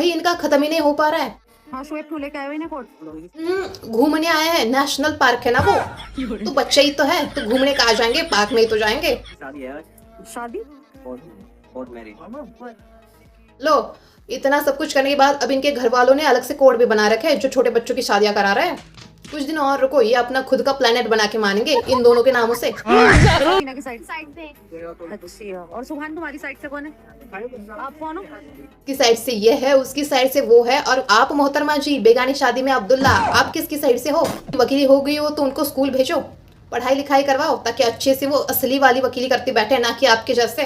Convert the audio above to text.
भाई इनका खत्म ही नहीं हो पा रहा है। हाँ शोएब क्यों लेके आए हो इन्हें कोर्ट? घूमने आए हैं, नेशनल पार्क है ना वो। तो बच्चे ही तो है, तो घूमने कहाँ जाएंगे, पार्क में ही तो जाएंगे। शादी है आज। शादी? Court marriage. लो, इतना सब कुछ करने के बाद अब इनके घर वालों ने अलग से कोड भी बना रखे हैं जो छोटे बच्चों की शादियां करा रहे हैं। कुछ दिन और रुको, ये अपना खुद का प्लेनेट बना के मानेंगे इन दोनों के नामों से। टीना की साइड से। अच्छा, और सुहान तुम्हारी साइड से कौन है? आप कौन हो? की साइड से ये है, उसकी साइड से वो है, और आप मोहतरमा जी बेगानी शादी में अब्दुल्ला, आप किसकी साइड से हो? वकीली हो गई हो तो उनको स्कूल भेजो, पढ़ाई लिखाई करवाओ ताकि अच्छे से वो असली वाली वकीली करते बैठे, ना कि आपके जैसे।